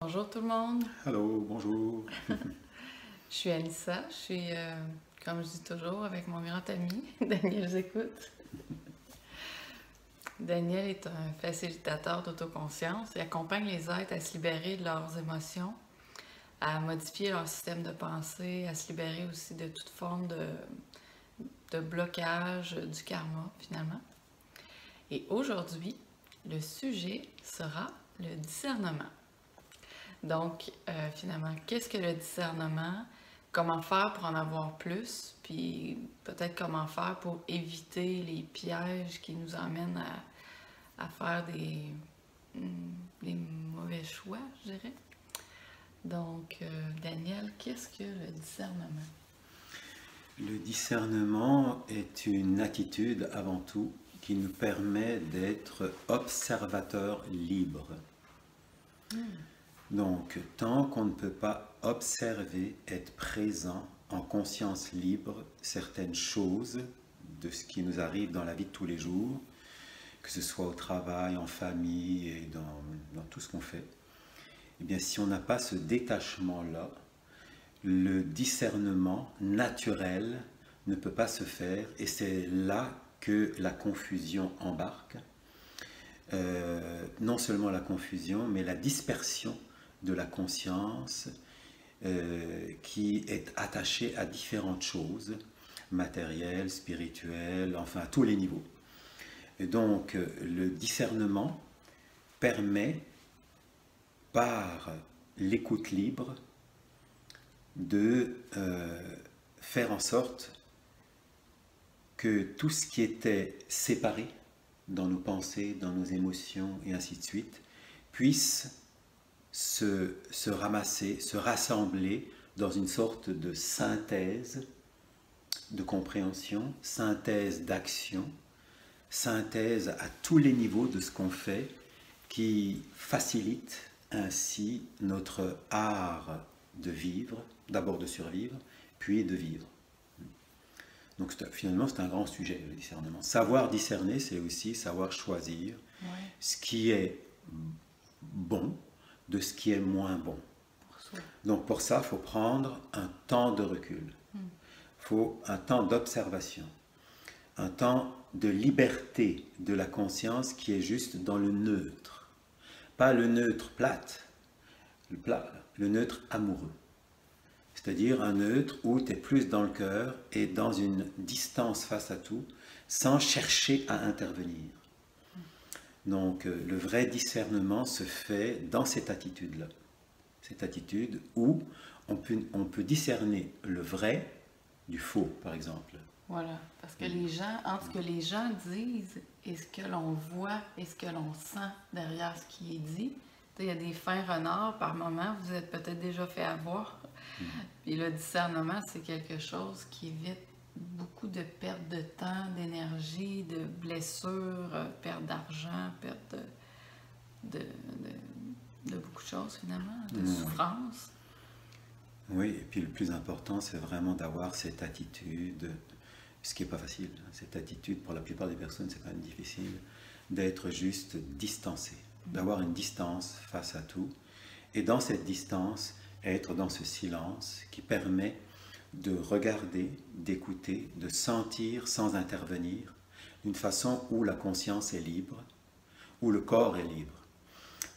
Bonjour tout le monde, Allô, bonjour. je suis Anissa, je suis, comme je dis toujours, avec mon grand ami, Daniel Zécoute. Daniel est un facilitateur d'autoconscience. Il accompagne les êtres à se libérer de leurs émotions, à modifier leur système de pensée, à se libérer aussi de toute forme de blocage du karma, finalement. Et aujourd'hui, le sujet sera le discernement. Donc, finalement, qu'est-ce que le discernement? Comment faire pour en avoir plus? Puis peut-être comment faire pour éviter les pièges qui nous emmènent à faire des mauvais choix, je dirais. Donc, Daniel, qu'est-ce que le discernement? Le discernement est une attitude avant tout qui nous permet d'être observateurs libres. Donc, tant qu'on ne peut pas observer, être présent en conscience libre, certaines choses de ce qui nous arrive dans la vie de tous les jours, que ce soit au travail, en famille et dans tout ce qu'on fait, eh bien, si on n'a pas ce détachement-là, le discernement naturel ne peut pas se faire et c'est là que la confusion embarque. Non seulement la confusion, mais la dispersion de la conscience qui est attachée à différentes choses, matérielles, spirituelles, enfin à tous les niveaux. Et donc le discernement permet, par l'écoute libre, de faire en sorte que tout ce qui était séparé dans nos pensées, dans nos émotions et ainsi de suite, puisse se ramasser, se rassembler dans une sorte de synthèse de compréhension, synthèse d'action, synthèse à tous les niveaux de ce qu'on fait, qui facilite ainsi notre art de vivre, d'abord de survivre, puis de vivre. Donc finalement, c'est un grand sujet, le discernement. Savoir discerner, c'est aussi savoir choisir ce qui est bon de ce qui est moins bon. Donc pour ça, il faut prendre un temps de recul. Il faut un temps d'observation, un temps de liberté de la conscience qui est juste dans le neutre. Pas le neutre plate, le neutre amoureux. C'est-à-dire un neutre où tu es plus dans le cœur et dans une distance face à tout, sans chercher à intervenir. Donc le vrai discernement se fait dans cette attitude-là. Cette attitude où on peut discerner le vrai du faux, par exemple. Voilà, parce que les gens, entre ce que les gens disent et ce que l'on voit et ce que l'on sent derrière ce qui est dit, il y a des fins renards par moment, vous êtes peut-être déjà fait avoir. Puis le discernement, c'est quelque chose qui évite beaucoup de pertes de temps, d'énergie, de blessures, perte d'argent, perte de beaucoup de choses finalement, de souffrance. Oui, et puis le plus important, c'est vraiment d'avoir cette attitude, ce qui n'est pas facile, cette attitude, pour la plupart des personnes, c'est quand même difficile, d'être juste distancé, d'avoir une distance face à tout, et dans cette distance, être dans ce silence qui permet de regarder, d'écouter, de sentir sans intervenir, d'une façon où la conscience est libre, où le corps est libre.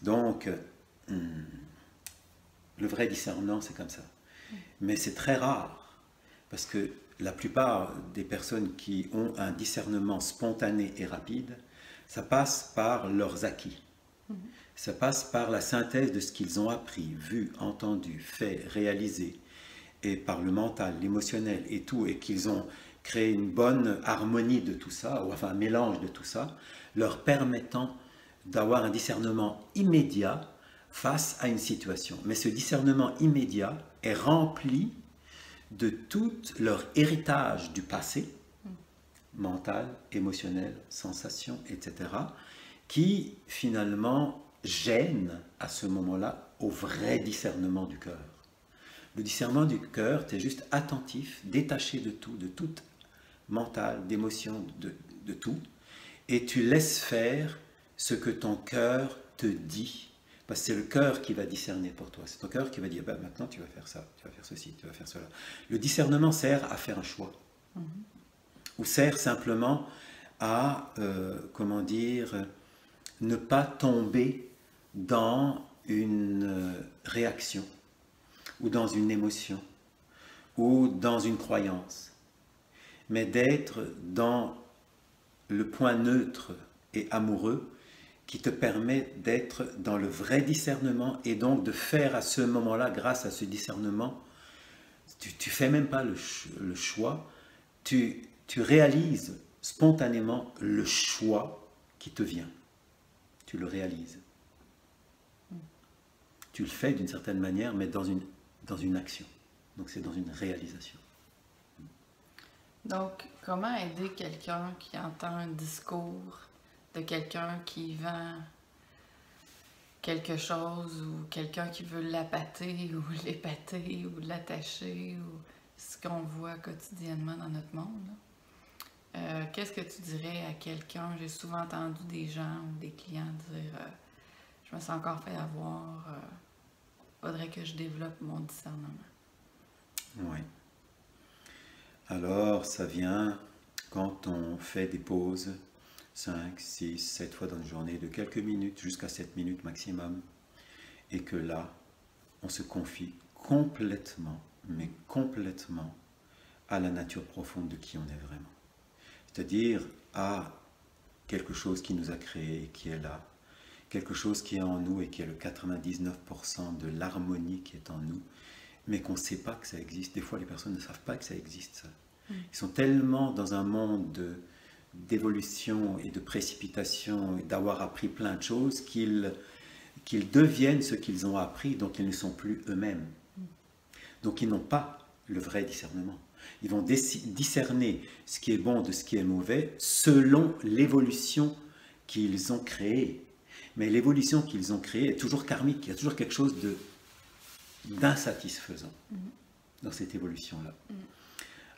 Donc, le vrai discernement, c'est comme ça. Mais c'est très rare, parce que la plupart des personnes qui ont un discernement spontané et rapide, ça passe par leurs acquis. Ça passe par la synthèse de ce qu'ils ont appris, vu, entendu, fait, réalisé, et par le mental, l'émotionnel et tout, et qu'ils ont créé une bonne harmonie de tout ça, ou enfin un mélange de tout ça, leur permettant d'avoir un discernement immédiat face à une situation. Mais ce discernement immédiat est rempli de tout leur héritage du passé, mental, émotionnel, sensation, etc., qui finalement gêne à ce moment-là au vrai discernement du cœur. Le discernement du cœur, tu es juste attentif, détaché de tout mental, d'émotion, de tout, et tu laisses faire ce que ton cœur te dit, Parce que c'est le cœur qui va discerner pour toi. C'est ton cœur qui va dire, ben, maintenant tu vas faire ça, tu vas faire ceci, tu vas faire cela. Le discernement sert à faire un choix. Ou sert simplement à, comment dire, ne pas tomber dans une réaction, ou dans une émotion, ou dans une croyance, mais d'être dans le point neutre et amoureux qui te permet d'être dans le vrai discernement et donc de faire à ce moment-là, grâce à ce discernement, tu fais même pas le choix, tu réalises spontanément le choix qui te vient. Tu le réalises. Tu le fais d'une certaine manière, mais dans une action. Donc c'est dans une réalisation. Donc, comment aider quelqu'un qui entend un discours de quelqu'un qui vend quelque chose ou quelqu'un qui veut l'appâter ou l'épater ou l'attacher ou ce qu'on voit quotidiennement dans notre monde? Qu'est-ce que tu dirais à quelqu'un? J'ai souvent entendu des gens ou des clients dire je me sens encore fait avoir, faudrait que je développe mon discernement. Oui. Alors, ça vient quand on fait des pauses, 5, 6, 7 fois dans une journée, de quelques minutes jusqu'à 7 minutes maximum, et que là, on se confie complètement, mais complètement, à la nature profonde de qui on est vraiment. C'est-à-dire à quelque chose qui nous a créés et qui est là, quelque chose qui est en nous et qui est le 99% de l'harmonie qui est en nous, mais qu'on ne sait pas que ça existe. Des fois, les personnes ne savent pas que ça existe, ça. Ils sont tellement dans un monde d'évolution et de précipitation et d'avoir appris plein de choses qu'ils deviennent ce qu'ils ont appris, donc ils ne sont plus eux-mêmes. Donc ils n'ont pas le vrai discernement. Ils vont discerner ce qui est bon de ce qui est mauvais selon l'évolution qu'ils ont créée. Mais l'évolution qu'ils ont créée est toujours karmique. Il y a toujours quelque chose d'insatisfaisant dans cette évolution-là.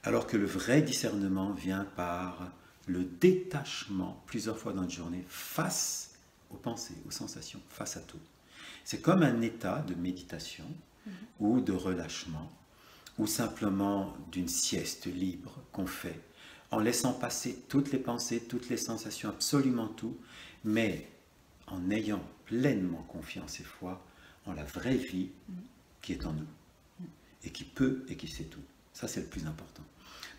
Alors que le vrai discernement vient par le détachement, plusieurs fois dans une journée, face aux pensées, aux sensations, face à tout. C'est comme un état de méditation ou de relâchement, ou simplement d'une sieste libre qu'on fait, en laissant passer toutes les pensées, toutes les sensations, absolument tout, mais en ayant pleinement confiance et foi en la vraie vie qui est en nous, et qui peut et qui sait tout. Ça, c'est le plus important.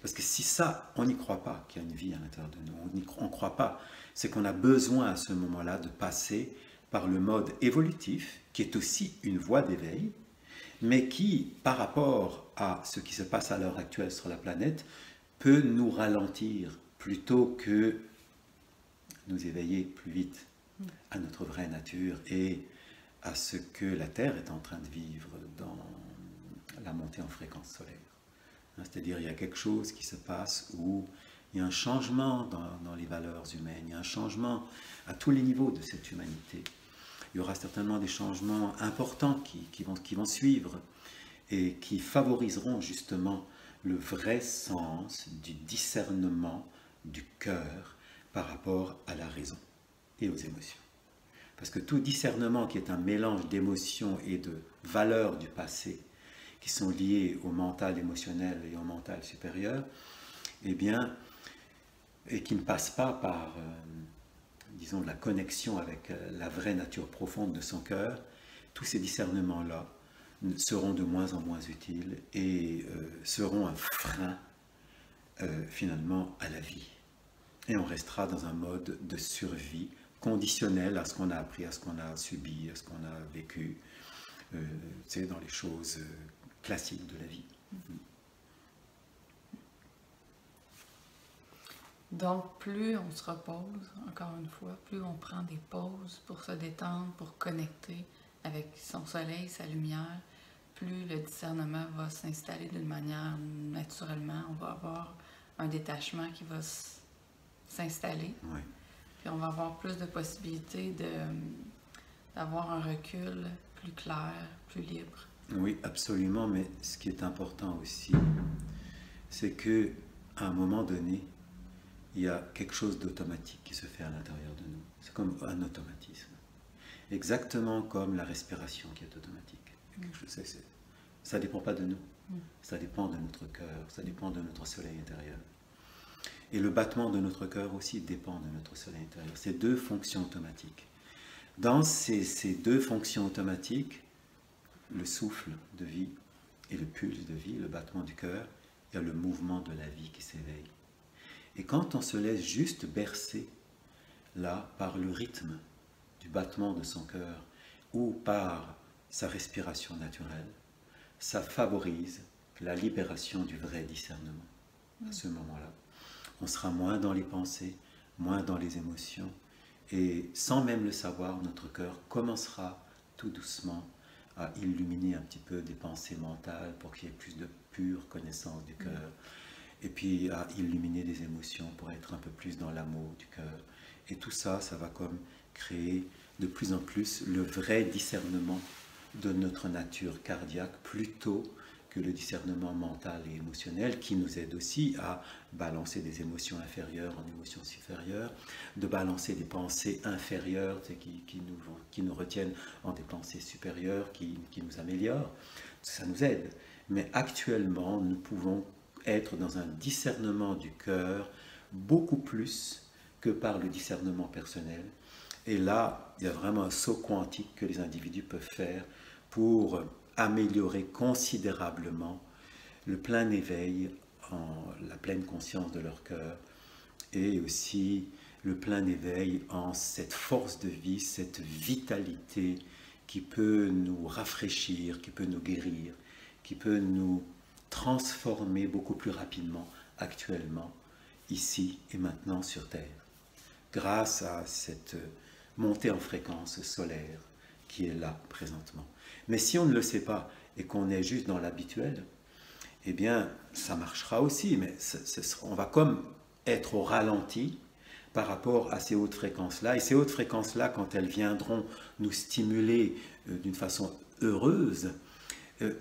Parce que si ça, on n'y croit pas qu'il y a une vie à l'intérieur de nous, on ne croit pas, c'est qu'on a besoin à ce moment-là de passer par le mode évolutif, qui est aussi une voie d'éveil, mais qui, par rapport à ce qui se passe à l'heure actuelle sur la planète, peut nous ralentir plutôt que nous éveiller plus vite à notre vraie nature et à ce que la Terre est en train de vivre dans la montée en fréquence solaire. C'est-à-dire, il y a quelque chose qui se passe où il y a un changement dans les valeurs humaines, il y a un changement à tous les niveaux de cette humanité. Il y aura certainement des changements importants qui vont suivre et qui favoriseront justement le vrai sens du discernement du cœur par rapport à la raison et aux émotions. Parce que tout discernement qui est un mélange d'émotions et de valeurs du passé qui sont liées au mental émotionnel et au mental supérieur, eh bien, et qui ne passe pas par, disons, la connexion avec la vraie nature profonde de son cœur, tous ces discernements-là seront de moins en moins utiles et seront un frein, finalement, à la vie. Et on restera dans un mode de survie conditionnel à ce qu'on a appris, à ce qu'on a subi, à ce qu'on a vécu, dans les choses classiques de la vie. Donc, plus on se repose, encore une fois, plus on prend des pauses pour se détendre, pour connecter avec son soleil, sa lumière, plus le discernement va s'installer d'une manière naturellement. On va avoir un détachement qui va s'installer. Ouais. Puis on va avoir plus de possibilités d'avoir un recul plus clair, plus libre. Oui, absolument, mais ce qui est important aussi, c'est que à un moment donné, il y a quelque chose d'automatique qui se fait à l'intérieur de nous. C'est comme un automatisme. exactement comme la respiration qui est automatique. Ça ne dépend pas de nous, ça dépend de notre cœur, ça dépend de notre soleil intérieur. Et le battement de notre cœur aussi dépend de notre soleil intérieur. C'est deux fonctions automatiques. Dans ces deux fonctions automatiques, le souffle de vie et le pulse de vie, le battement du cœur, il y a le mouvement de la vie qui s'éveille. Et quand on se laisse juste bercer, là, par le rythme du battement de son cœur ou par sa respiration naturelle, ça favorise la libération du vrai discernement. À ce moment-là, on sera moins dans les pensées, moins dans les émotions, et sans même le savoir, notre cœur commencera tout doucement à illuminer un petit peu des pensées mentales pour qu'il y ait plus de pure connaissance du cœur, et puis à illuminer des émotions pour être un peu plus dans l'amour du cœur. Et tout ça, ça va comme créer de plus en plus le vrai discernement de notre nature cardiaque plutôt que le discernement mental et émotionnel qui nous aide aussi à balancer des émotions inférieures en émotions supérieures, de balancer des pensées inférieures qui nous retiennent en des pensées supérieures qui nous améliorent. Ça nous aide. Mais actuellement, nous pouvons être dans un discernement du cœur beaucoup plus que par le discernement personnel. Et là, il y a vraiment un saut quantique que les individus peuvent faire pour améliorer considérablement le plein éveil, la pleine conscience de leur cœur, et aussi le plein éveil en cette force de vie, cette vitalité qui peut nous rafraîchir, qui peut nous guérir, qui peut nous transformer beaucoup plus rapidement actuellement, ici et maintenant sur Terre, grâce à cette montée en fréquence solaire qui est là présentement. Mais si on ne le sait pas et qu'on est juste dans l'habituel, eh bien, ça marchera aussi, mais on va comme être au ralenti par rapport à ces hautes fréquences-là. Et ces hautes fréquences-là, quand elles viendront nous stimuler d'une façon heureuse,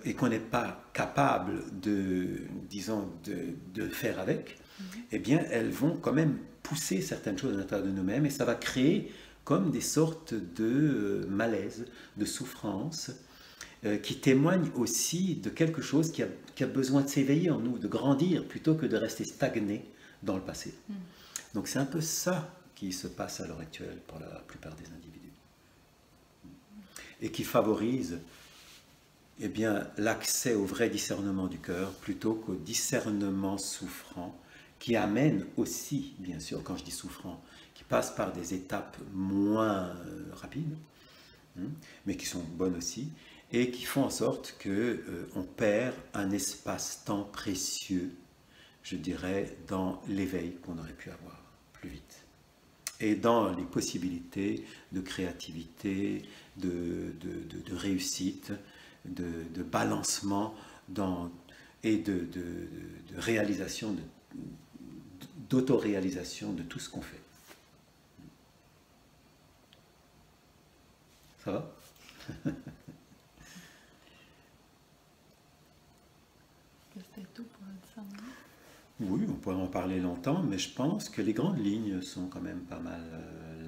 et qu'on n'est pas capable disons, de faire avec, eh bien, elles vont quand même pousser certaines choses à l'intérieur de nous-mêmes et ça va créer comme des sortes de malaise, de souffrance, qui témoignent aussi de quelque chose qui a besoin de s'éveiller en nous, de grandir, plutôt que de rester stagné dans le passé. Donc c'est un peu ça qui se passe à l'heure actuelle pour la plupart des individus. Et qui favorise eh bien, l'accès au vrai discernement du cœur plutôt qu'au discernement souffrant, qui amène aussi, bien sûr, quand je dis souffrant, qui passe par des étapes moins rapides, mais qui sont bonnes aussi, et qui font en sorte qu'on perd un espace-temps précieux, je dirais, dans l'éveil qu'on aurait pu avoir plus vite. Et dans les possibilités de créativité, de réussite, de balancement et de réalisation, d'autoréalisation de tout ce qu'on fait. Ça va? C'était tout pour le discernement. Oui, on pourrait en parler longtemps, mais je pense que les grandes lignes sont quand même pas mal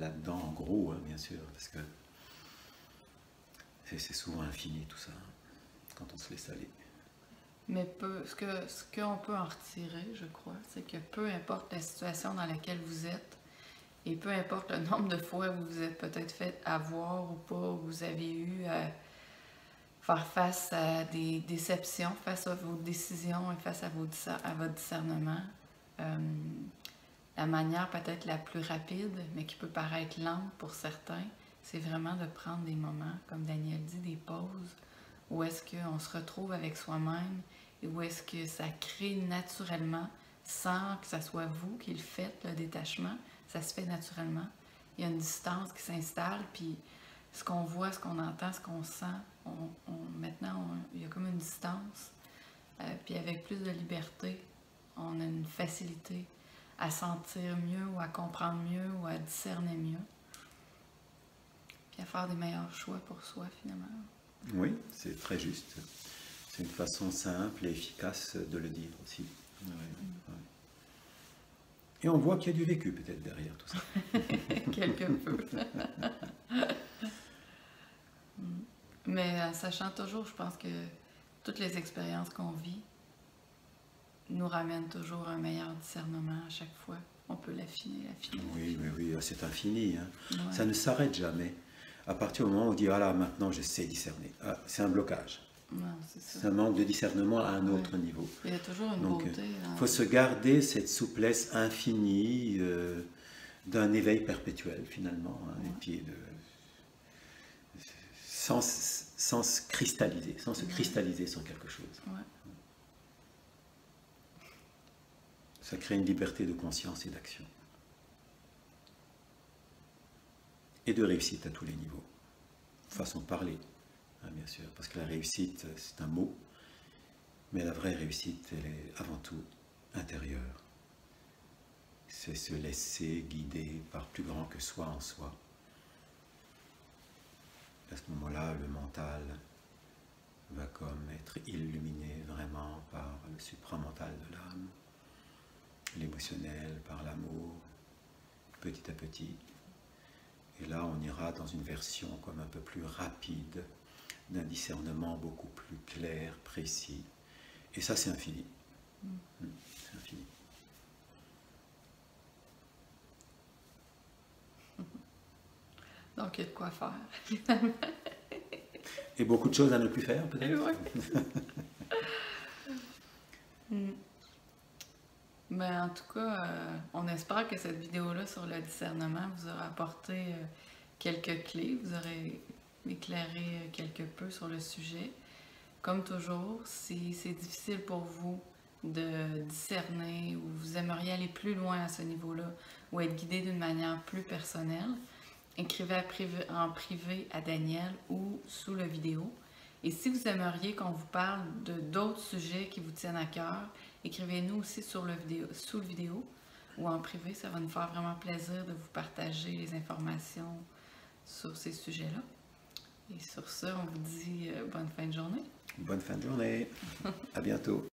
là-dedans, en gros, hein, bien sûr, parce que c'est souvent infini tout ça, quand on se laisse aller. Mais ce qu'on peut en retirer, je crois, c'est que peu importe la situation dans laquelle vous êtes, et peu importe le nombre de fois où vous vous êtes peut-être fait avoir ou pas, où vous avez eu à faire face à des déceptions, face à vos décisions et face à votre discernement, la manière peut-être la plus rapide, mais qui peut paraître lente pour certains, c'est vraiment de prendre des moments, comme Daniel dit, des pauses, où est-ce qu'on se retrouve avec soi-même et où est-ce que ça crée naturellement, sans que ce soit vous qui le faites, le détachement, ça se fait naturellement. Il y a une distance qui s'installe, puis ce qu'on voit, ce qu'on entend, ce qu'on sent, maintenant, il y a comme une distance, puis avec plus de liberté, on a une facilité à sentir mieux ou à comprendre mieux ou à discerner mieux, puis à faire des meilleurs choix pour soi finalement. Oui, c'est très juste. C'est une façon simple et efficace de le dire aussi. Ouais, ouais. Et on voit qu'il y a du vécu peut-être derrière tout ça. Quelque peu. Mais en sachant toujours, je pense que toutes les expériences qu'on vit nous ramènent toujours à un meilleur discernement à chaque fois. On peut l'affiner, l'affiner. Oui, c'est infini. Hein. Ouais. Ça ne s'arrête jamais. À partir du moment où on dit, ah là, maintenant je sais discerner, ah, c'est un blocage. C'est un manque de discernement à un autre niveau. Il y a toujours une Donc, beauté. Il faut se garder cette souplesse infinie d'un éveil perpétuel finalement, hein, et puis sans se cristalliser, sur quelque chose. Ouais. Ça crée une liberté de conscience et d'action. Et de réussite à tous les niveaux. Façon de parler, hein, bien sûr, parce que la réussite, c'est un mot, mais la vraie réussite, elle est avant tout intérieure. C'est se laisser guider par plus grand que soi en soi. À ce moment-là, le mental va comme être illuminé vraiment par le supramental de l'âme, l'émotionnel par l'amour, petit à petit. Et là, on ira dans une version comme un peu plus rapide, d'un discernement beaucoup plus clair, précis. Et ça, c'est infini. C'est infini. Donc, il y a de quoi faire. Et beaucoup de choses à ne plus faire, peut-être. Oui. Mais en tout cas, on espère que cette vidéo-là sur le discernement vous aura apporté quelques clés, vous aurez éclairé quelque peu sur le sujet. Comme toujours, si c'est difficile pour vous de discerner ou vous aimeriez aller plus loin à ce niveau-là ou être guidé d'une manière plus personnelle, écrivez en privé à Daniel ou sous la vidéo. Et si vous aimeriez qu'on vous parle de d'autres sujets qui vous tiennent à cœur, écrivez-nous aussi sous le vidéo ou en privé. Ça va nous faire vraiment plaisir de vous partager les informations sur ces sujets-là. Et sur ça, on vous dit bonne fin de journée. Bonne fin de journée. À bientôt.